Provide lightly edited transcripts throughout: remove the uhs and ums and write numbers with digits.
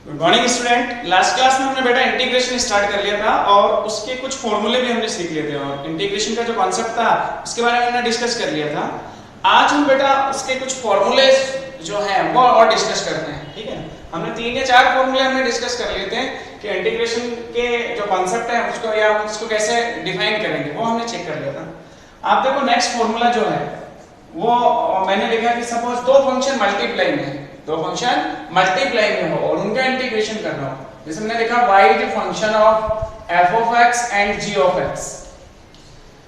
Good morning student. Last class में हमने बेटा इंटीग्रेशन स्टार्ट कर लिया था और उसके कुछ फॉर्मूले भी हमने सीख लिए थे और इंटीग्रेशन का जो कॉन्सेप्ट था उसके बारे में हमने डिस्कस कर लिया था। आज हम बेटा उसके कुछ फॉर्मूले जो हैं वो और डिस्कस करते हैं। ठीक है, हमने 3 या 4 फॉर्मूले हमने डिस्कस कर लिए थे कि इंटीग्रेशन के जो कॉन्सेप्ट है उसको या उसको कैसे डिफाइन करेंगे वो हमने चेक कर लिया था। आप देखो नेक्स्ट फॉर्मूला जो है वो मैंने लिखा कि सपोज दो फंक्शन मल्टीप्लाई में है, दो फंक्शन मल्टीप्लाई में हो और उनका इंटीग्रेशन करना हो। जैसे मैंने लिखा y is a function of f of x and g of x।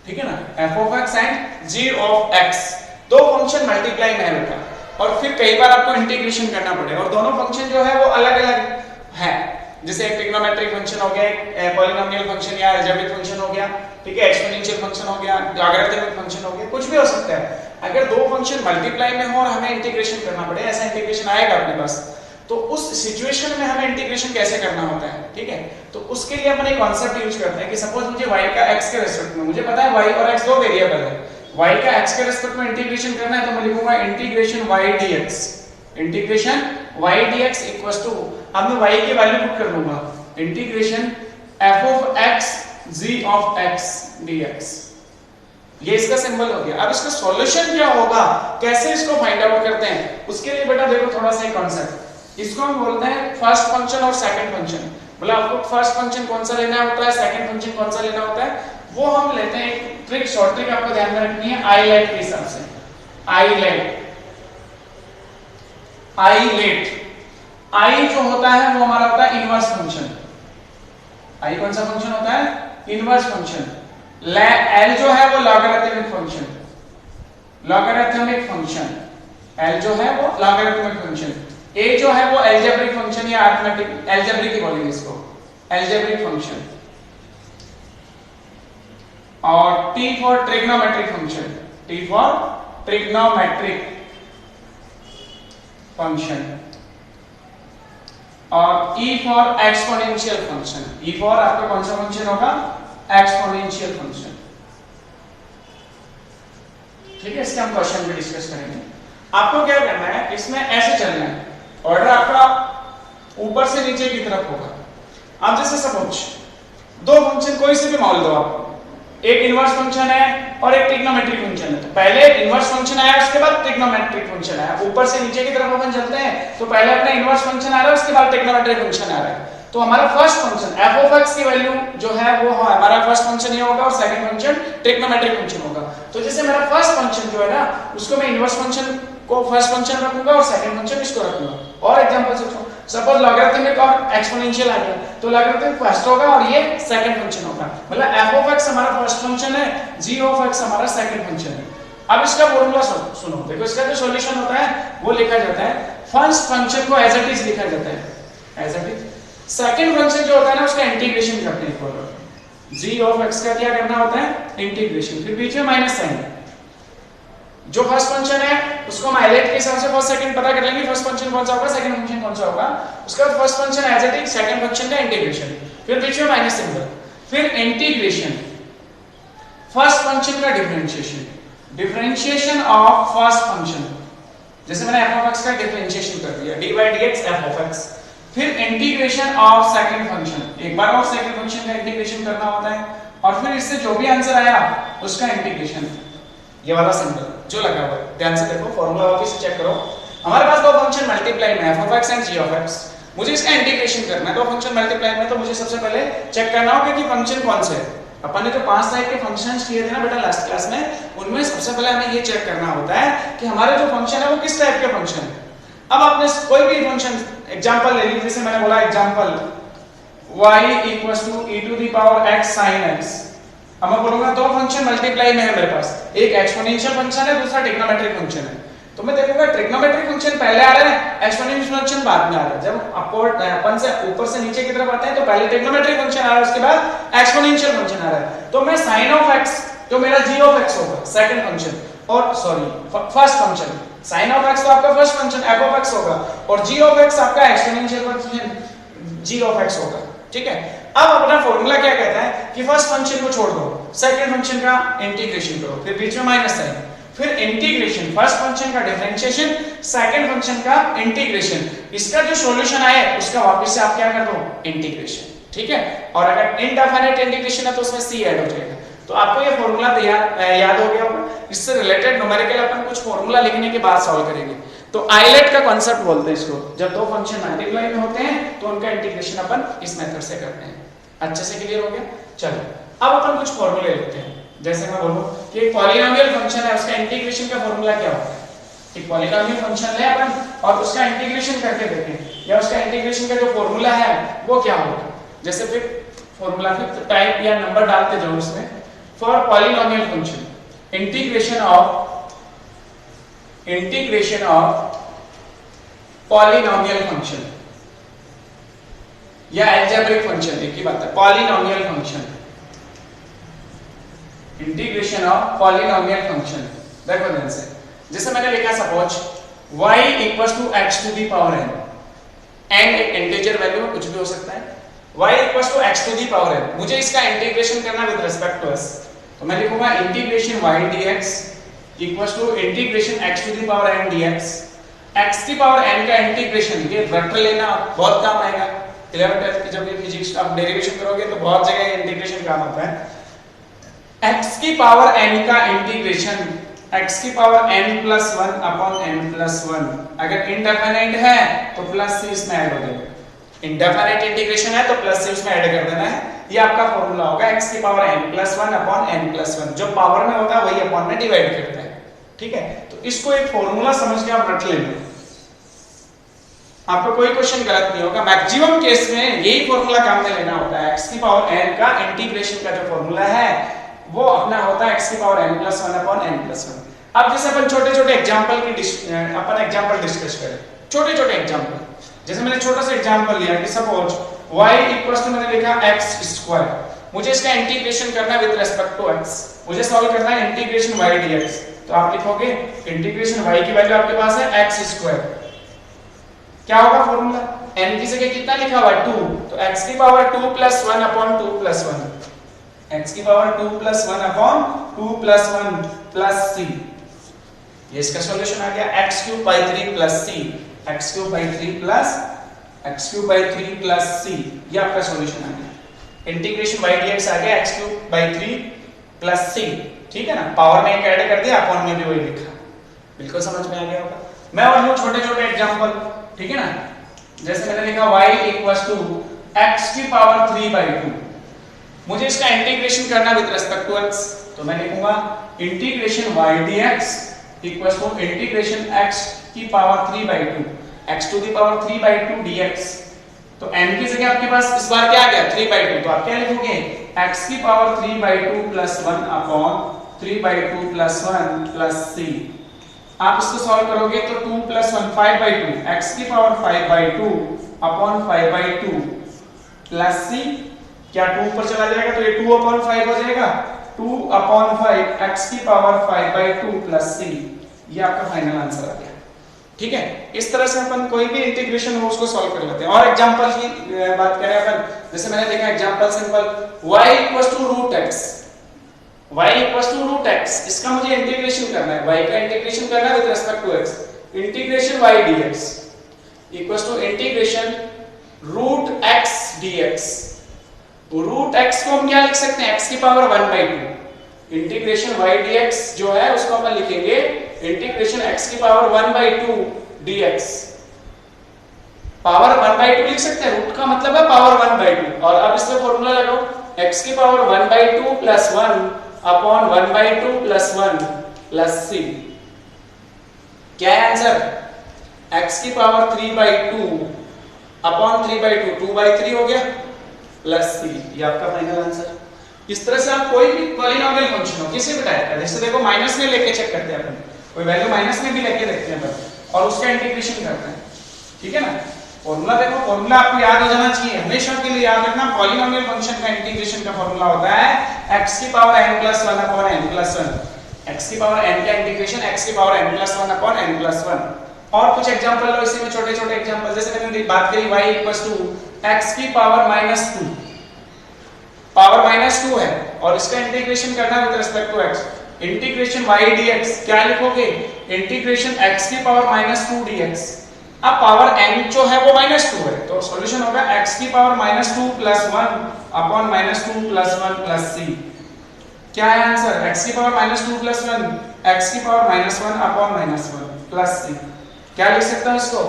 ठीक है ना, f of x and g of x दो फंक्शन मल्टीप्लाई में है बेटा, और फिर कई बार आपको इंटीग्रेशन करना पड़ेगा और दोनों फंक्शन जो है वो अलग-अलग है। जैसे एक ट्रिग्नोमेट्रिक फंक्शन हो गया, एक पॉलिनोमियल फंक्शन या अलजेब्रिक फंक्शन हो गया, ठीक है, एक्सपोनेंशियल फंक्शन हो गया, लॉगरिथमिक फंक्शन हो गया, कुछ भी हो सकता है। अगर दो फंक्शन मल्टीप्लाई में हो और हमें इंटीग्रेशन करना पड़े, ऐसा इंटीग्रेशन आएगा अपने पास, तो उस सिचुएशन में हमें इंटीग्रेशन कैसे करना होता है। ठीक है, तो उसके लिए अपन एक कांसेप्ट यूज करते हैं कि सपोज मुझे y का x के रिस्पेक्ट में, मुझे पता है y और x दो वेरिएबल है, y का x के रिस्पेक्ट में इंटीग्रेशन करना है तो मैं लिखूंगा integration y dx, integration y dx equals to, अब मैं y की वैल्यू पुट कर लूंगा integration f of x g of x dx। ये इसका सिंबल हो गया। अब इसका सॉल्यूशन क्या होगा, कैसे इसको फाइंड आउट करते हैं, उसके लिए बेटा देखो थोड़ा सा एक कांसेप्ट, इसको हम बोलते हैं फर्स्ट फंक्शन और सेकंड फंक्शन। मतलब आपको फर्स्ट फंक्शन कौन सा लेना होता है, सेकंड फंक्शन कौन सा लेना होता है, वो हम लेते हैं। एक ट्रिक, शॉर्ट ट्रिक आपको ध्यान में रखनी है आईलेट के हिसाब से। आईलेट आई जो होता है वो हमारा होता है इनवर्स फंक्शन। आई कौन सा फंक्शन होता है, इनवर्स फंक्शन। एल जो है वो logarithmic function, logarithmic function, L जो है वो लॉगरिथमिक फंक्शन। ए जो है वो अलजेब्रिक फंक्शन या अरिथमेटिक, अलजेब्रिक ही बोलेंगे इसको, अलजेब्रिक फंक्शन। और T for trigonometric function, T for trigonometric function. और E for exponential function, E for आपका कौन सा फंक्शन होगा, एक्सपोनेंशियल फंक्शन। ठीक है, इसके हम क्वेश्चन भी डिस्कस करेंगे। आपको क्या करना है, इसमें ऐसे चलना है, ऑर्डर आपका ऊपर से नीचे की तरफ होगा। आप जैसे सपोज दो फंक्शन कोई से भी मान लो, आप एक इनवर्स फंक्शन है और एक ट्रिग्नोमेट्रिक फंक्शन है, तो पहले इनवर्स फंक्शन आया उसके बाद ट्रिग्नोमेट्रिक फंक्शन आया। ऊपर से नीचे की तरफ अपन चलते हैं तो पहले अपना इनवर्स फंक्शन आ रहा है उसके बाद ट्रिग्नोमेट्रिक फंक्शन आ रहा है। तो हमारा first function f of x की वैल्यू जो है वो हमारा फर्स्ट फंक्शन ये होगा और सेकंड फंक्शन ट्रिग्नोमेट्रिक फंक्शन होगा। तो जैसे मेरा फर्स्ट फंक्शन जो है ना उसको मैं इनवर्स फंक्शन को फर्स्ट फंक्शन रखूंगा और सेकंड फंक्शन इसको रखूंगा। और एग्जांपल से सपोज लॉगरिथमिक और एक्सपोनेंशियल आ गया तो लॉगरिथमिक फर्स्ट होगा और ये सेकंड फंक्शन होगा। मतलब f of x हमारा फर्स्ट फंक्शन है, g of x हमारा सेकंड फंक्शन है। अब इसका फॉर्मूला सुनो, देखो इसका जो सॉल्यूशन होता है वो लिखा जाता है, फर्स्ट फंक्शन को एज इट इज लिखा जाता है, as it is. Second function जो होता है ना उसका इंटीग्रेशन करते हैं, फॉलो g of x का क्या करना होता है, इंटीग्रेशन, फिर बीच में माइनस साइन। जो फर्स्ट फंक्शन है उसको हम आईलेट के हिसाब से फर्स्ट सेकंड पता कर लेंगे, फर्स्ट फंक्शन कौन सा होगा, सेकंड फंक्शन कौन सा होगा। उसके बाद first function as it is, second function का इंटीग्रेशन, फिर बीच में माइनस सिंबल, फिर इंटीग्रेशन, फर्स्ट फंक्शन का differentiation, differentiation of first function. जैसे मैंने f of x का डिफरेंशिएशन कर दिया, dy dx f of x, फिर इंटीग्रेशन ऑफ सेकंड फंक्शन, एक बार और सेकंड फंक्शन का इंटीग्रेशन करना होता है और फिर इससे जो भी आंसर आया उसका इंटीग्रेशन। ये वाला सिंबल जो लगा हुआ है ध्यान से देखो, फार्मूला वापस चेक करो। हमारे पास दो फंक्शन मल्टीप्लाई में f of x and g of x, मुझे इसका इंटीग्रेशन करना है। दो फंक्शन मल्टीप्लाई में तो मुझे सबसे पहले चेक करना होगा कि फंक्शन कौन से है। अपन ने जो 5 टाइप के फंक्शंस किए थे ना बेटा लास्ट क्लास में, उनमें सबसे पहले हमें ये चेक करना होता है कि हमारा जो फंक्शन है वो किस टाइप का फंक्शन है। अब आपने कोई भी फंक्शन एग्जांपल ले लीजिए, जैसे मैंने बोला example y e to the power x sin x। अब मैं बोलूंगा दो फंक्शन मल्टीप्लाई में है मेरे पास, एक एक्सपोनेंशियल फंक्शन है दूसरा ट्रिग्नोमेट्रिक फंक्शन है। तो मैं देखूंगा ट्रिग्नोमेट्रिक फंक्शन पहले आ रहा है, एक्सपोनेंशियल फंक्शन बाद में आ रहा है। जब अपवर्ड अपन से ऊपर से नीचे की तरफ आते हैं तो पहले ट्रिग्नोमेट्रिक फंक्शन आ रहा है उसके बाद एक्सपोनेंशियल फंक्शन आ रहा है। तो मैं sin of x जो मेरा g of x होगा सेकंड फंक्शन, और sorry first function, sin of x तो आपका first function f of x होगा और g of x आपका exponential function g of x होगा। ठीक है, अब अपना फॉर्मूला क्या कहता है कि फर्स्ट फंक्शन को छोड़ दो, सेकंड फंक्शन का इंटीग्रेशन करो, फिर बीच में माइनस साइन, फिर इंटीग्रेशन, फर्स्ट फंक्शन का डिफरेंशिएशन, सेकंड फंक्शन का इंटीग्रेशन, इसका जो सॉल्यूशन आए उसका वापस से आप क्या कर दो, इंटीग्रेशन, ठीक है। और अगर इनडेफिनिट इंटीग्रेशन है तो उसमें c ऐड हो जाएगा। तो आपको ये फॉर्मूला याद हो गया होगा। इससे रिलेटेड न्यूमेरिकल अपन कुछ फॉर्मूला लिखने के बाद सॉल्व करेंगे। तो आइलेट का कांसेप्ट बोलते हैं इसको, जब दो फंक्शन मल्टीप्लाई में होते हैं तो उनका इंटीग्रेशन अपन इस मेथड से करते हैं। अच्छे से क्लियर हो गया। चलो अब अपन कुछ फॉर्मूले लिखते हैं। जैसे मैं बोलूं कि एक पॉलिनोमियल फंक्शन है, उसका इंटीग्रेशन का फॉर्मूला क्या होता है। एक पॉलिनोमियल फंक्शन है अपन और उसका इंटीग्रेशन करके देखें, या उसका इंटीग्रेशन का जो फॉर्मूला है वो क्या होगा। जैसे फिर फॉर्मूला फिफ्थ टाइप या नंबर डालते जाओ उसमें, for polynomial function integration of polynomial function या अलजेब्रिक फंक्शन, एक ही बात है, polynomial function, integration of polynomial function. देखो ध्यान से, जैसे मैंने लिखा suppose y equals to x to the power n, n एक इंटीजर वैल्यू कुछ भी हो सकता है, y equals to x to the power n, मुझे इसका इंटीग्रेशन करना विद रिस्पेक्ट टू s, तो मैं लिखूंगा integration y dx equals to integration x to the power n dx। x की पावर n का इंटीग्रेशन, ये रट लेना बहुत काम आएगा 11th 12th की जब ये फिजिक्स आप डेरिवेशन करोगे तो बहुत जगह इंटीग्रेशन काम आता है। x की पावर n का इंटीग्रेशन, x की power n plus 1 upon n plus 1, अगर इनडेफिनिट है तो प्लस c इसमें ऐड हो जाएगा, इनडेफिनिट इंटीग्रेशन है तो प्लस c उसमें ऐड कर देना है। ये आपका फॉर्मूला होगा, x की power n plus 1 upon n plus 1, जो पावर में होता है वही अपॉन में डिवाइड करता है, ठीक है। तो इसको एक फॉर्मूला समझ के आप रट लेना, आपको कोई क्वेश्चन गलत नहीं होगा। मैक्सिमम केस में यही फॉर्मूला काम में लेना होता है। x की पावर n का इंटीग्रेशन का जो फॉर्मूला है वो अपना होता है x की power n plus 1 upon n plus 1। अब जैसे अपन छोटे-छोटे एग्जांपल की अपन एग्जांपल डिस्कस करें, छोटे-छोटे एग्जांपल। जैसे मैंने छोटा सा एग्जांपल लिया कि सपोज y इक्वल्स टू मैंने लिखा x स्क्वायर, मुझे इसका इंटीग्रेशन करना है विद रिस्पेक्ट टू x, मुझे सॉल्व करना है इंटीग्रेशन y dx। तो आप लिखोगे इंटीग्रेशन y की वैल्यू आपके पास है x स्क्वायर, क्या होगा फॉर्मूला, n की जगह कितना लिखा हुआ है 2, तो x की power 2 plus 1 upon 2 plus 1, x की power 2 plus 1 upon 2 plus 1 plus c, ये इसका सॉल्यूशन आ गया। x cube by 3 plus c, x cube by 3 plus c, ये आपका सॉल्यूशन आ गया। इंटीग्रेशन y dx आ गया x cube by 3 plus c, ठीक है ना। पावर में एक ऐड कर दिया, अपॉन में भी वही लिखा, बिल्कुल समझ में आ गया होगा। मैं और लूं छोटे-छोटे एग्जांपल, ठीक है ना। जैसे मैंने लिखा y इक्वल्स टू x की पावर 3 बाई 2, मुझे इसका इंटीग्रेशन करना विद रिस्पेक्ट टू x, तो मैं लिखूंगा integration y dx equals to integration x की power 3 by 2, x to the power 3 by 2 dx। तो n की जगह आपके पास इस बार क्या आ गया 3 बाई 2, तो आप क्या लिखोगे x की power 3 by 2 plus 1 upon 3 by 2 plus 1 plus c। आप इसको सॉल्व करोगे तो 2 प्लस 1 5 बाई 2, x की power 5 by 2 upon 5 by 2 plus c, क्या 2 ऊपर चला जाएगा तो ये 2 अपॉन 5 हो जाएगा, 2 अपॉन 5 x की पावर 5 बाई 2 प्लस c, ये आपका फाइनल आंसर आ गया, ठीक है। इस तरह से अपन कोई भी इंटीग्रेशन हो उसको सॉल्व कर लेते हैं। और एग्जांपल की बात करें अपन, जैसे मैंने देखा example simple y equals to root x, y equals to root x, इसका मुझे इंटीग्रेशन करना है, y का इंटीग्रेशन करना है with respect to x, integration y dx equals to integration root x dx। Root x को हम क्या लिख सकते हैं, x की power 1 by 2, integration y dx जो है उसको अपन लिखेंगे इंटीग्रेशन x की power 1 by 2 dx। Power 1 by 2 लिख सकते हैं, रूट का मतलब है पावर 1 बाई 2, और अब इसमें फॉर्मूला लगाओ x की power 1 by 2 plus 1 upon 1 by 2 plus 1 plus c, क्या है आंसर, x की power 3 by 2 upon 3 by 2, 2 by 3 हो गया प्लस c, ये आपका फाइनल आंसर। इस तरह से आप कोई भी पॉलिनोमियल फंक्शन हो किसी भी टाइप का, जैसे देखो माइनस में लेके चेक करते हैं अपन, कोई वैल्यू माइनस में भी लेके देखते हैं अपन और उसका इंटीग्रेशन करते हैं, ठीक है ना। फॉर्मूला देखो, फॉर्मूला आपको याद हो जाना चाहिए, हमेशा के लिए याद रखना, पॉलिनोमियल फंक्शन का इंटीग्रेशन का फॉर्मूला होता है x की power n plus 1 upon n plus 1, x की पावर n का इंटीग्रेशन x की power n plus 1 upon n plus 1। और कुछ एग्जांपल लो इसी में, छोटे-छोटे एग्जांपल, जैसे मैंने बात करी y इक्वल्स टू x की पावर -2, पावर -2 है और इसका इंटीग्रेशन करना है with respect to x, integration y dx, क्या लिखोगे इंटीग्रेशन x की पावर -2 dx। अब पावर n जो है वो -2 है, तो सॉल्यूशन होगा x की पावर -2 + 1 अपॉन -2 + 1 + c। क्या है आंसर? x की पावर -2 + 1, x की पावर -1 अपॉन -1 + c। क्या लिख सकता हूं इसको?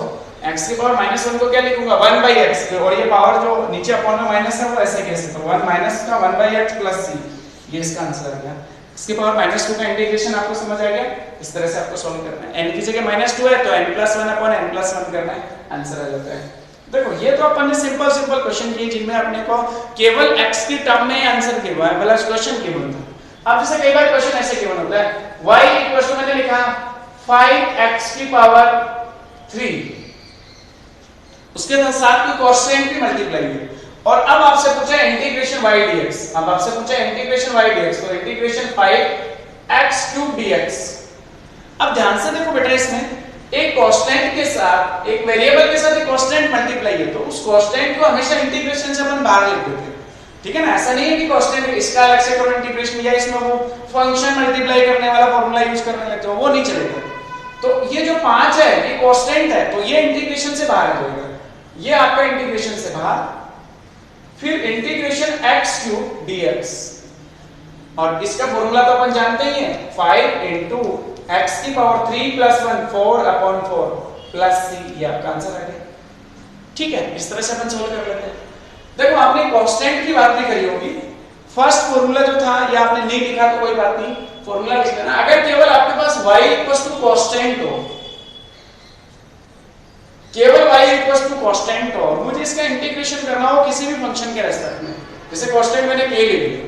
x की पावर -1 को क्या लिखूंगा 1/x, और ये पावर जो नीचे अपॉन में माइनस है वो ऐसे कैसे, तो 1 माइनस का 1/x + c, ये इसका आंसर आ गया। इसके पावर -2 का इंटीग्रेशन आपको समझ आ गया। इस तरह से आपको सॉल्व करना है। n की जगह -2 है तो n + 1 अपॉन n + 1 करना है, आंसर आ जाता है। देखो ये तो अपन ने सिंपल क्वेश्चन किए जिनमें अपने को केवल x की टर्म में आंसर गिवन है, मतलब क्वेश्चन गिवन था। अब जैसे कई बार क्वेश्चन ऐसे गिवन होता है y = मैंने लिखा 5x की पावर 3, उसके साथ कोई कांस्टेंट भी मल्टीप्लाई है, और अब आपसे पूछा है इंटीग्रेशन y dx। अब आपसे पूछा है इंटीग्रेशन y dx, तो इंटीग्रेशन 5x³ dx। अब ध्यान से देखो बेटा, इसमें एक कांस्टेंट के साथ, एक वेरिएबल के साथ एक कांस्टेंट मल्टीप्लाई है, तो उस कांस्टेंट को हमेशा इंटीग्रेशन से अपन बाहर लिख देते हैं, ठीक है ना। ऐसा नहीं है कि कांस्टेंट इसका अलग से करो इंटीग्रेशन, या इसमें वो फंक्शन मल्टीप्लाई करने वाला फार्मूला यूज करने लगते हो, वो नहीं चलेगा। तो ये जो 5 है ये कांस्टेंट है, तो ये इंटीग्रेशन से बाहर हो जाएगा, ये आपका इंटीग्रेशन से बाहर। फिर इंटीग्रेशन x³ dx, और इसका फॉर्मूला तो अपन जानते ही हैं 5 * x की पावर 3 + 1 4/4 + c, ये आपका आंसर आ गया। ठीक है, इस तरह से अपन सॉल्व कर लेते हैं। देखो आपने कांस्टेंट की बात भी करी होगी, फर्स्ट फॉर्मूला जो था ये आपने नहीं लिखा तो कोई बात नहीं, फॉर्मूला लिख लेना। अगर केवल आपके पास y = कांस्टेंट हो, केवल y = कांस्टेंट हो, और मुझे इसका इंटीग्रेशन करना हो किसी भी फंक्शन के रेस्पेक्ट में, जैसे कांस्टेंट मैंने k ले लिया,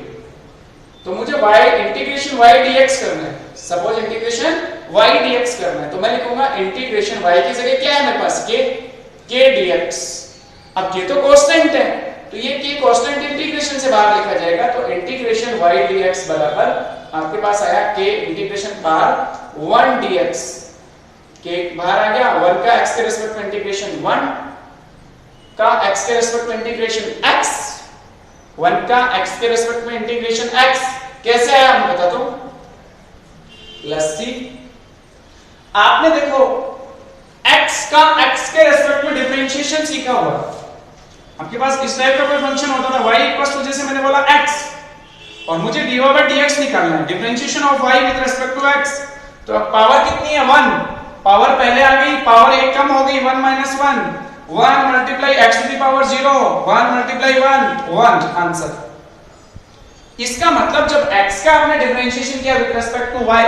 तो मुझे इंटीग्रेशन y dx करना है। सपोज इंटीग्रेशन y dx करना है, तो मैं लिखूंगा इंटीग्रेशन y की जगह क्या है मेरे पास k dx। अब k तो कांस्टेंट है, तो ये k कांस्टेंट इंटीग्रेशन से बाहर लिखा जाएगा, तो इंटीग्रेशन y dx बराबर आपके पास आया k इंटीग्रेशन बाहर 1 dx, k बाहर आ गया, 1 का x के रिस्पेक्ट में इंटीग्रेशन 1 का x के रिस्पेक्ट में इंटीग्रेशन x, 1 का x के रिस्पेक्ट में इंटीग्रेशन x, कैसे आया हम बता दो +c। आपने देखो x का x के रिस्पेक्ट में डिफरेंशिएशन सीखा हुआ, आपके पास इस टाइप का कोई फंक्शन होता था y = जैसे मैंने बोला x, और मुझे dy/dx निकालना है, differentiation of y with respect to x। तो अब पावर कितनी है 1, पावर पहले आ गई, पावर एक कम हो गई 1 - 1 1 × x⁴ 0 1 × 1 आंसर। इसका मतलब जब x का आपने डिफरेंशिएशन किया with respect to y,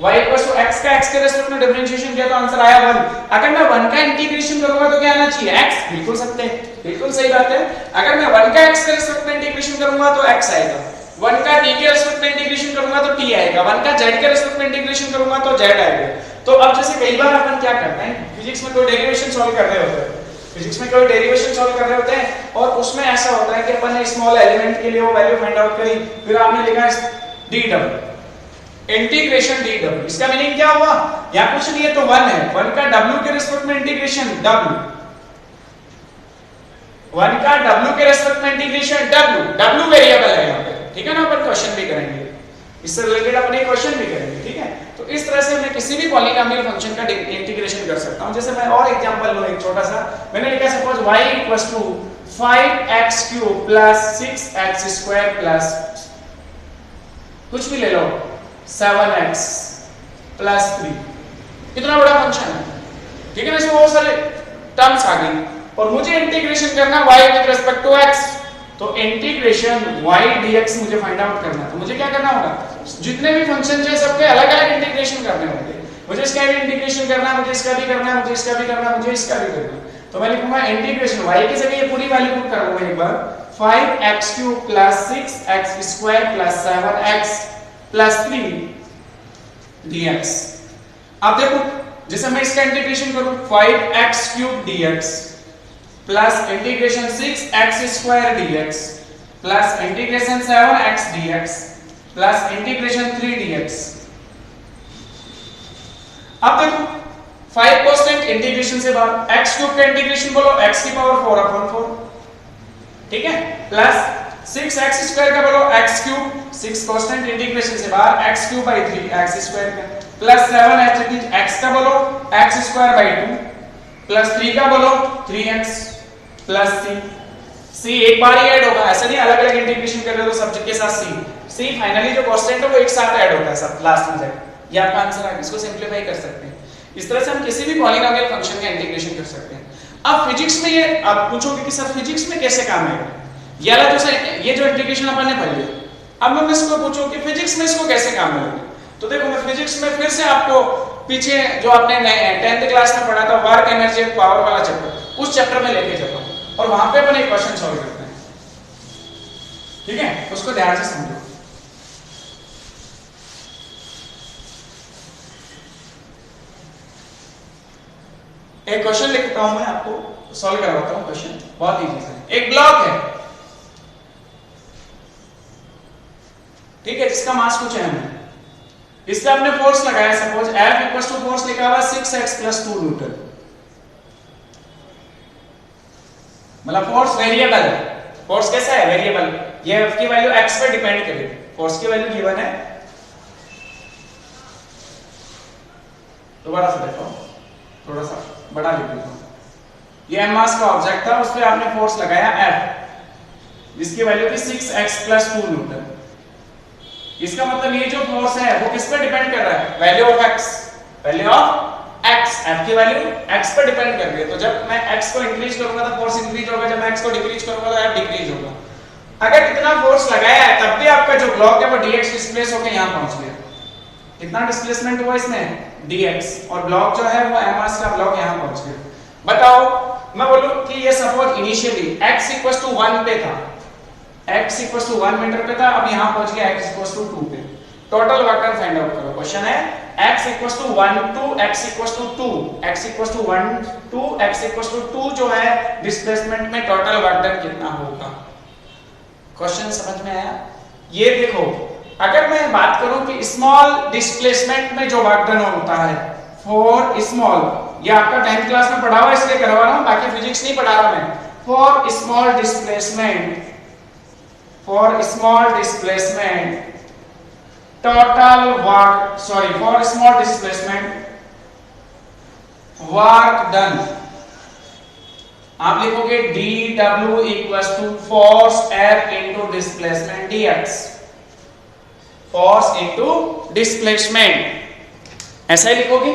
y = x का x के रिस्पेक्ट में डिफरेंशिएशन किया तो आंसर आया 1। अगर मैं 1 का इंटीग्रेशन करूंगा तो क्या आना चाहिए x, बिल्कुल सकते हैं, बिल्कुल सही बात है। अगर मैं 1 का x के रिस्पेक्ट में इंटीग्रेशन करूंगा तो x आएगा, 1 का t के रिस्पेक्ट में इंटीग्रेशन करूंगा तो t आएगा, 1 का z के रिस्पेक्ट में इंटीग्रेशन करूंगा तो z आएगा। तो अब जैसे कई बार अपन क्या करते हैं, फिजिक्स में कोई डेरिवेशन सॉल्व कर रहे होते हैं, फिजिक्स में कोई डेरिवेशन सॉल्व कर रहे होते हैं, और उसमें ऐसा होता है कि अपन ने स्मॉल एलिमेंट के लिए वो वैल्यू फाइंड आउट करी, फिर आपने लिखा dw इंटीग्रेशन dw। इसका मीनिंग क्या हुआ, यहां कुछ नहीं है तो 1 है, 1 का w के रिस्पेक्ट में इंटीग्रेशन w, 1 का w के रिस्पेक्ट में इंटीग्रेशन w वेरिएबल है यहां पे, ठीक है ना। अपन क्वेश्चन भी करेंगे, इससे रिलेटेड अपन एक क्वेश्चन भी करेंगे, ठीक है। तो इस तरह से मैं किसी भी पॉलीनोमियल फंक्शन का इंटीग्रेशन कर सकता हूं। जैसे मैं और एग्जांपल लूं एक छोटा सा, मैंने लिखा suppose y = 5x³ + 6x² plus कुछ भी ले लो 7x + 3, इतना बड़ा फंक्शन है, ठीक है ना। इसमें बहुत सारे टर्म्स आ गई, और मुझे इंटीग्रेशन करना y with respect to x, तो इंटीग्रेशन y dx मुझे फाइंड आउट करना है। तो मुझे क्या करना होगा, जितने भी फंक्शन है सबके अलग अलग इंटीग्रेशन करने होंगे, मुझे इसका भी इंटीग्रेशन करना है, मुझे इसका भी करना है, मुझे इसका भी करना है, मुझे इसका भी करना है। तो मैं लिखूंगा इंटीग्रेशन y की जगह ये पूरी वैल्यू पुट कर लूंगा एक बार, 5x³ + 6x² + 7x + 3 dx। अब देखो जैसे मैं इसका इंटीग्रेशन करूं 5x³ dx plus integration 6x² dx plus integration 7x dx plus integration 3 dx। अब देखो 5 कांस्टेंट इंटीग्रेशन से बाहर, x³ का इंटीग्रेशन बोलो x⁴ 4/4, ठीक है, प्लस 6x स्क्वायर का बोलो x क्यूब, 6 कांस्टेंट इंटीग्रेशन से बाहर x cube by 3 x square का प्लस 7h x का बोलो x स्क्वायर बाई 2 प्लस 3 का बोलो 3x प्लस c एक बार ही ऐड होगा, ऐसा नहीं अलग अलग इंटीग्रेशन कर रहे हो सब्जेक्ट के साथ c फाइनली जो कांस्टेंट है वो एक साथ ऐड होता है सब लास्ट में जाके। ये आपका आंसर है, इसको सिंपलीफाई कर सकते हैं। इस तरह से हम किसी भी पॉलिनोमियल फंक्शन का इंटीग्रेशन कर सकते हैं। अब फिजिक्स में ये आप पूछोगे कि सर फिजिक्स में कैसे काम आएगा, ये वाला जो ये जो इंटीग्रेशन अपन ने पढ़ लिया, अब मैं इसको पूछूं कि फिजिक्स में इसको कैसे काम आएगा, तो देखो मैं फिजिक्स में फिर से आपको पीछे जो आपने 10th क्लास में पढ़ा था वर्क एनर्जी एंड पावर वाला चैप्टर, उस चैप्टर में लेके जाता हूं और वहां पे अपन एक क्वेश्चन सॉल्व करते हैं, ठीक है, उसको ध्यान से समझो। एक क्वेश्चन लिखता हूं मैं, आपको सॉल्व करवाता हूं क्वेश्चन, बहुत इजी है। एक ब्लॉक है, ठीक है, जिसका मास कुछ है, इस पे आपने फोर्स लगाया, suppose F equal to force लिखा हुआ 6x प्लस 2 न्यूटन, मतलब फोर्स वेरिएबल है। फोर्स कैसा है, वेरिएबल, ये F की वैल्यू x पे डिपेंड करेगी। फोर्स की वैल्यू गिवन है, दोबारा से देखो, थोड़ा सा बड़ा लिख देता हूं। ये m मास का ऑब्जेक्ट था, उस पे आपने फोर्स लगाया F, जिसकी वैल्यू थी 6x प्लस 2 न्यूटन। इसका मतलब ये जो फोर्स है वो किस पे डिपेंड कर रहा है, value of x, value of x, f की वैल्यू x पे डिपेंड कर रही है। तो जब मैं x को इंक्रीज करूंगा तो फोर्स इंक्रीज होगा, जब मैं x को डिक्रीज करूंगा तो f डिक्रीज होगा। अगर इतना फोर्स लगाया है तब भी आपका जो ब्लॉक है वो dx डिस्प्लेस होकर यहां पहुंच गया, कितना डिस्प्लेसमेंट हुआ इसमें, dx, और ब्लॉक जो है वो m मास का ब्लॉक यहां पहुंच गया। बताओ, मैं बोलूं कि ये सपोज इनिशियली x 1 पे था, x 1 मीटर पे था, अब यहां पहुंच गया x 2 पे। Total work done find out करो। क्वेश्चन है x 1 to x 2, x 1 to x 2 जो है डिस्प्लेसमेंट में टोटल वर्क डन कितना होगा। क्वेश्चन समझ में आया? ये देखो, अगर मैं बात करूं कि स्मॉल डिस्प्लेसमेंट में जो वर्क डन होता है फॉर स्मॉल, ये आपका 10th क्लास में पढ़ा हुआ इसलिए करवा रहा हूं, बाकी फिजिक्स नहीं पढ़ा रहा मैं। For small displacement, for small displacement total work, sorry, for small displacement work done, आप लिखोगे dw equals to force F into displacement dx, force into displacement, ऐसा ही लिखोगे।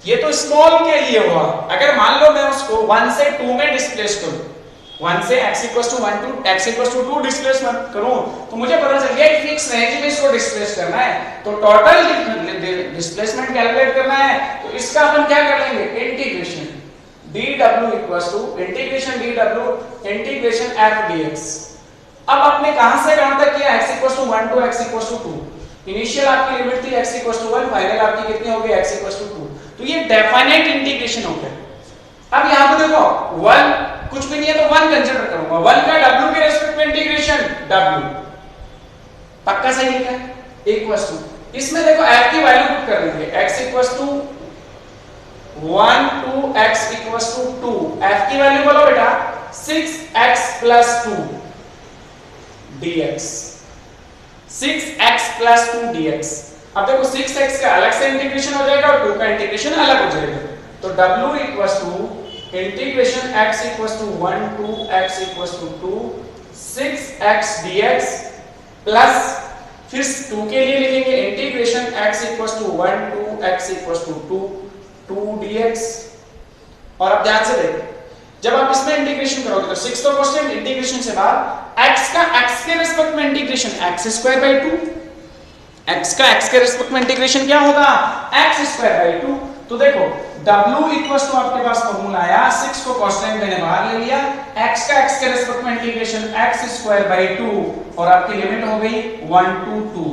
ये तो स्मॉल के लिए हुआ। अगर मान लो मैं उसको 1 से 2 में डिस्प्लेस करूं, 1 से x 1 to x 2 डिस्प्लेसमेंट करूं, तो मुझे पता चल गया एक फिक्स रेंज में इसको डिस्प्लेस करना है, तो टोटल डिस्प्लेसमेंट कैलकुलेट करना है। तो इसका अपन क्या कर लेंगे, integration dw equals to integration dw integration f dx। अब आपने कहां से कहां तक किया, x 1 to x 2, इनिशियल आपकी लिमिट थी x 1, फाइनल आपकी कितनी हो गई, x 2, तो ये डेफिनेट इंटीग्रेशन हो गया। अब यहां पे देखो 1 कुछ भी नहीं है तो 1 कंसीडर करूंगा, 1 का w के रेस्पेक्ट में इंटीग्रेशन w, पक्का सही लिखा है, इक्वल्स टू, इसमें देखो f की वैल्यू पुट कर देंगे, x 1 to x 2, f की वैल्यू बोलो बेटा 6x plus 2 dx, 6x plus 2 dx। अब देखो 6x का अलग से इंटीग्रेशन हो जाएगा और 2 का इंटीग्रेशन अलग हो जाएगा, तो w equals to integration x equals to 1 to x equals to 2 6x dx plus फिर 2 के लिए लिखेंगे integration x equals to 1 to x equals to 2 dx। और अब ध्यान से देखो, जब आप इसमें इंटीग्रेशन करोगे तो 6 तो कांस्टेंट, इंटीग्रेशन से बाद x का x के रिस्पेक्ट में integration x square by 2, x का x के रिस्पेक्ट में इंटीग्रेशन क्या होगा, x स्क्वायर बाई 2। तो देखो w इक्वल्स टू आपके पास फॉर्मूला आया, 6 को कांस्टेंट मैंने बाहर ले लिया, x का x के रिस्पेक्ट में इंटीग्रेशन x स्क्वायर बाई 2 और आपकी लिमिट हो गई 1 to 2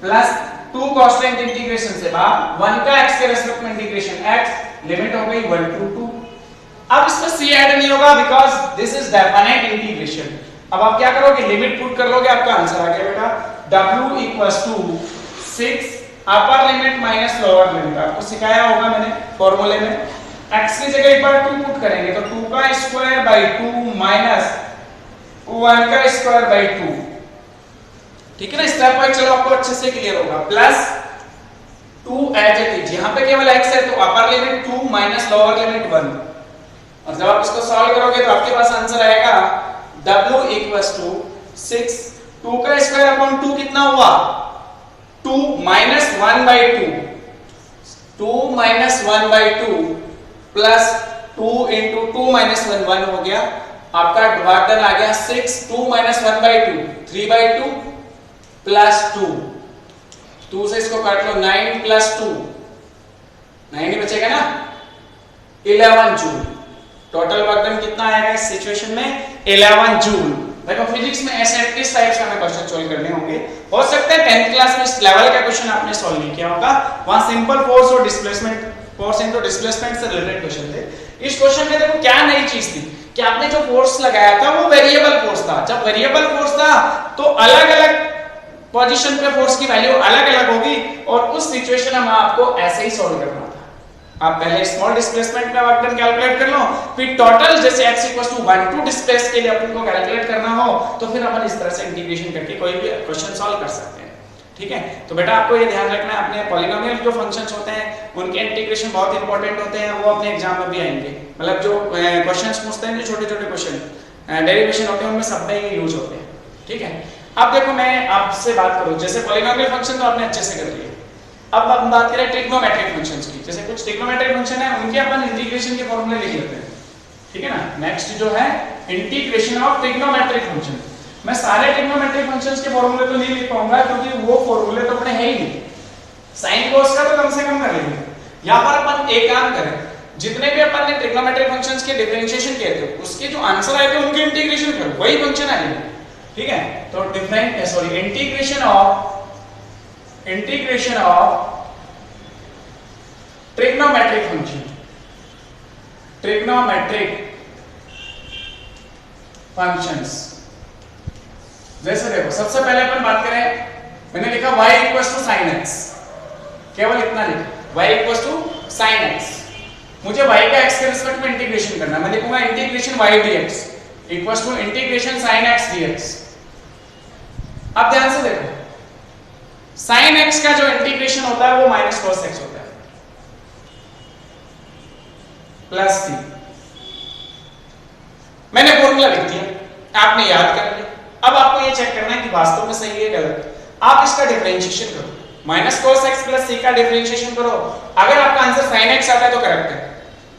प्लस 2 कांस्टेंट इंटीग्रेशन से बाद 1 का x के रिस्पेक्ट में इंटीग्रेशन x, लिमिट हो गई 1 to 2। अब इसमें c ऐड नहीं होगा because this is definite integration. अब आप क्या करोगे, लिमिट पुट कर लोगे, आपका आंसर आ गया बेटा w equals to 6 upper limit minus lower limit, आपको सिखाया होगा मैंने फॉर्मूले में, x की जगह एक बार 2 पुट करेंगे तो 2 का स्क्वायर बाई 2 माइनस 1 का स्क्वायर बाई 2, ठीक है ना। स्टेप वाइज चलो आपको अच्छे से क्लियर होगा। प्लस 2 एज इट इज, यहां पे केवल x है तो upper limit 2 minus lower limit 1, और जब आप इसको सॉल्व करोगे तो आपके पास आंसर आएगा w इक्वल्स टू 6, 2 का स्क्वायर अपॉन 2 कितना हुआ 2 minus 1 by 2, 2 minus 1 by 2 plus 2 into 2 minus 1, 1 हो गया आपका डिवाइडर आ गया 6, 2 माइनस 1 बाई 2 3 बाई 2 प्लस 2, 2 से इसको काट लो 9 प्लस 2, 9 ही बचेगा ना, 11 जूल। टोटल वर्क डन कितना आएगा इस सिचुएशन में 11 जूल। देखो फिजिक्स में ऐसे इस टाइप्स का क्वेश्चन सॉल्व करने होंगे। हो सकता है 10th क्लास में इस लेवल का क्वेश्चन आपने सॉल्व नहीं किया होगा, वहां सिंपल फोर्स और डिस्प्लेसमेंट, फोर्स इनटू डिस्प्लेसमेंट से रिलेटेड क्वेश्चन थे। इस क्वेश्चन में देखो क्या नई चीज थी कि आपने जो फोर्स लगाया था वो वेरिएबल फोर्स था। जब वेरिएबल फोर्स था तो अलग-अलग पोजीशन पे फोर्स की वैल्यू अलग-अलग होगी, और उस सिचुएशन में आपको ऐसे ही सॉल्व करना था। आप पहले स्मॉल डिस्प्लेसमेंट का वर्क डन कैलकुलेट कर लो, फिर टोटल जैसे x 1 टू डिस्प्लेस के लिए अपन को कैलकुलेट करना हो तो फिर अपन इस तरह से इंटीग्रेशन करके कोई भी क्वेश्चन सॉल्व कर सकते हैं, ठीक है। तो बेटा आपको ये ध्यान रखना है, अपने पॉलिनोमियल जो फंक्शंस होते हैं उनके इंटीग्रेशन बहुत इंपॉर्टेंट होते हैं, वो अपने एग्जाम में भी आएंगे। मतलब जो क्वेश्चंस पूछते हैं, जो छोटे-छोटे क्वेश्चन डेरिवेशन होते हैं उनमें सब में ये यूज होते हैं, ठीक है। अब देखो मैं आपसे बात करूं, जैसे पॉलिनोमियल फंक्शन तो आपने अच्छे से कर लिया, अब हम बात करें ट्रिग्नोमेट्रिक फंक्शंस की। जैसे कुछ ट्रिग्नोमेट्रिक फंक्शन है उनके अपन इंटीग्रेशन के फॉर्मूले लिख लेते हैं, ठीक है ना। नेक्स्ट जो है इंटीग्रेशन ऑफ ट्रिग्नोमेट्रिक फंक्शन। मैं सारे ट्रिग्नोमेट्रिक फंक्शंस के फॉर्मूले तो नहीं लिख पाऊंगा क्योंकि वो फॉर्मूले तो अपने है ही नहीं। साइन कोस का तो कम से कम कर लेंगे। यहां पर अपन एक काम करें, जितने भी अपन ने ट्रिग्नोमेट्रिक फंक्शंस के डिफरेंशिएशन किए थे उसके जो आंसर आए थे उनके इंटीग्रेशन करो, वही फंक्शन आएंगे, ठीक है। तो integration of trigonometric function, trigonometric functions. जैसे देखो सबसे पहले अपन बात करें, मैंने लिखा y equals to sin x, केवल इतना लिखा y equals to sin x। मुझे y का x के रिस्पेक्ट में इंटीग्रेशन करना है, मैं लिखूंगा integration y dx equals to integration sin x dx। अब ध्यान से देखो, sin x का जो इंटीग्रेशन होता है वो माइनस cos x होता है प्लस c। मैंने फॉर्मूला लिख दिया, आपने याद कर लिया। अब आपको ये चेक करना है कि वास्तव में सही है गलत। आप इसका डिफरेंशिएशन करो, minus cos x plus c का डिफरेंशिएशन करो। अगर आपका आंसर sin x आता है तो करेक्ट है।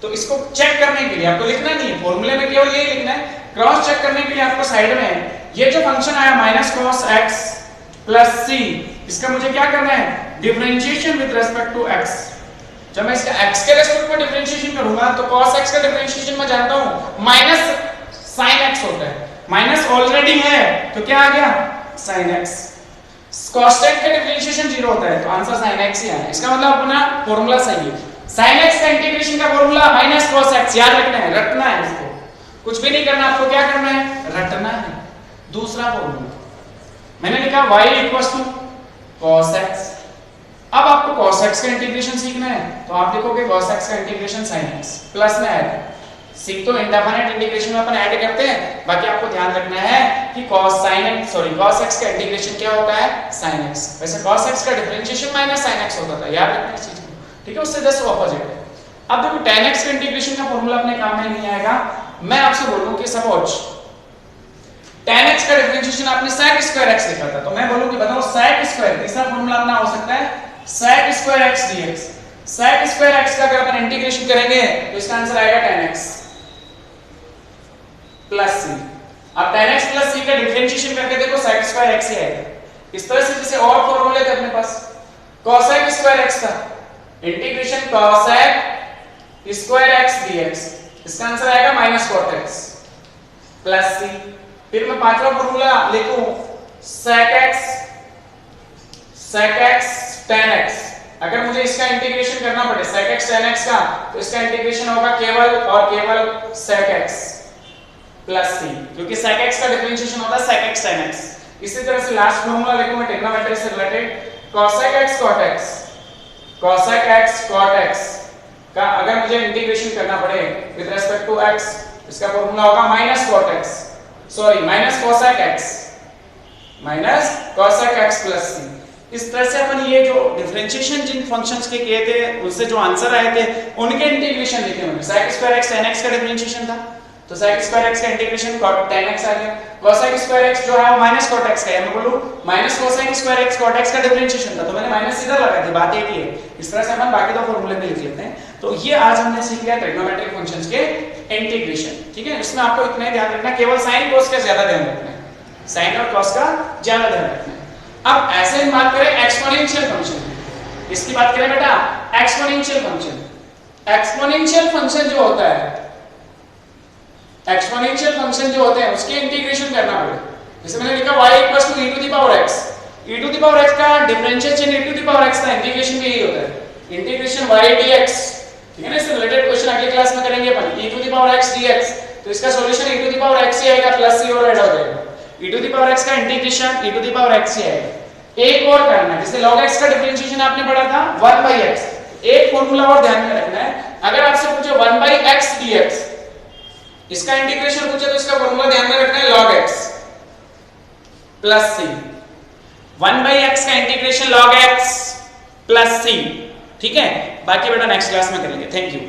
तो इसको चेक करने के लिए आपको लिखना नहीं है, फॉर्मूले में केवल यही लिखना है। क्रॉस चेक करने के लिए आपको साइड में ये जो फंक्शन आया minus cos x plus c, इसका मुझे क्या करना है, differentiation with respect to x। जब मैं इसका x के रिस्पेक्ट में डिफरेंशिएशन करूंगा तो cos x का डिफरेंशिएशन मैं जानता हूं माइनस sin x होता है, माइनस ऑलरेडी है तो क्या आ गया sin x। cosec का डिफरेंशिएशन 0 होता है तो आंसर sin x ही आया। इसका मतलब अपना फॉर्मूला सही है। sin x का इंटीग्रेशन का फॉर्मूला माइनस cos x, याद रखना है, रटना है इसको, कुछ भी नहीं करना, आपको क्या करना है, रटना है। दूसरा फॉर्मूला मैंने लिखा y equals to cos x। अब आपको cos x का इंटीग्रेशन सीखना है तो आप लिखोगे cos x का इंटीग्रेशन sin x प्लस में ऐड, सीख तो इंडेफिनिट इंटीग्रेशन में अपन ऐड करते हैं, बाकी आपको ध्यान रखना है कि cos x का इंटीग्रेशन क्या होता है sin x। वैसे cos x का डिफरेंशिएशन माइनस sin x होता था, याद रखना इस चीज को, ठीक है। उससे जस्ट ऑपोजिट है। अब देखो tan x का इंटीग्रेशन का फॉर्मूला अपने काम में नहीं आएगा। मैं आपसे बोलूं कि सपोज tan x का डिफरेंशिएशन आपने sec स्क्वायर x लिखा था, तो मैं बोलूं कि बताओ sec स्क्वायर, तीसरा फॉर्मूला अपना हो सकता है sec square x dx। sec square x का अगर अपन इंटीग्रेशन करेंगे तो इसका आंसर आएगा tan x प्लस c। अब tan x प्लस c का डिफरेंशिएशन करके देखो sec स्क्वायर x ही आएगा। इस तरह से जैसे और फॉर्मूले थे अपने पास, cosec स्क्वायर x था, integration cosec square x dx, इसका आंसर आएगा minus cot x plus c। फिर मैं पांचवा फॉर्मूला लिखूं sec x tan x। अगर मुझे इसका इंटीग्रेशन करना पड़े sec x tan x का, तो इसका इंटीग्रेशन होगा केवल और केवल sec x प्लस c, क्योंकि sec x का डिफरेंशिएशन होता है sec x tan x। इसी तरह से लास्ट फॉर्मूला लिखूं मैं ट्रिग्नोमेट्री से related cosec x cot x का अगर मुझे इंटीग्रेशन करना पड़े विद रिस्पेक्ट टू x, इसका फॉर्मूला होगा minus cot x sorry minus cosec x plus c. इस तरह से अपन ये जो डिफरेंशिएशन जिन फंक्शंस के किए थे उससे जो आंसर आए थे उनके इंटीग्रेशन लिखे होंगे। sec square x tan x का डिफरेंशिएशन था तो sec स्क्वायर x का इंटीग्रेशन cot tan x आ गया। cosec स्क्वायर x जो है वो माइनस cot x का है, मैं बोलूं minus cosec square x cot x का डिफरेंशिएशन था तो मैंने माइनस सीधा लगा दी, बात एक ही है। इस तरह से अपन बाकी दो फॉर्मूले में लिख लेते हैं। तो ये आज हमने सीख लिया ट्रिग्नोमेट्रिक फंक्शंस के इंटीग्रेशन, ठीक है। इसमें आपको इतना ध्यान रखना, केवल sin cos का ज्यादा ध्यान रखना है, sin और cos का ज्यादा ध्यान रखना है। अब ऐसे हम बात करें एक्सपोनेंशियल फंक्शन, इसकी बात करें बेटा एक्सपोनेंशियल फंक्शन। एक्सपोनेंशियल फंक्शन जो होता है, एक्सपोनेंशियल फंक्शन जो होते हैं उसके इंटीग्रेशन करना पड़ेगा। जैसे मैंने लिखा y = e to the power x, e to the power x का differentiation e to the power x का इंटीग्रेशन भी यही होता है, इंटीग्रेशन y dx, ठीक है ना। इससे रिलेटेड क्वेश्चन अगली क्लास में करेंगे अपन, e to the power x dx, तो इसका solution e to the power x ही आएगा प्लस c और ऐड हो जाएगा। e to the power x का integration e to the power x ही आएगा। एक और करना है, जैसे log x का डिफरेंशिएशन आपने पढ़ा था 1/x, एक फार्मूला और ध्यान में रखना है। अगर आपसे पूछे 1/x dx, इसका इंटीग्रेशन पूछे तो इसका फार्मूला ध्यान में रखना है log x plus c। 1/x का integration log x plus c, ठीक है। बाकी बेटा नेक्स्ट क्लास में करेंगे। Thank you.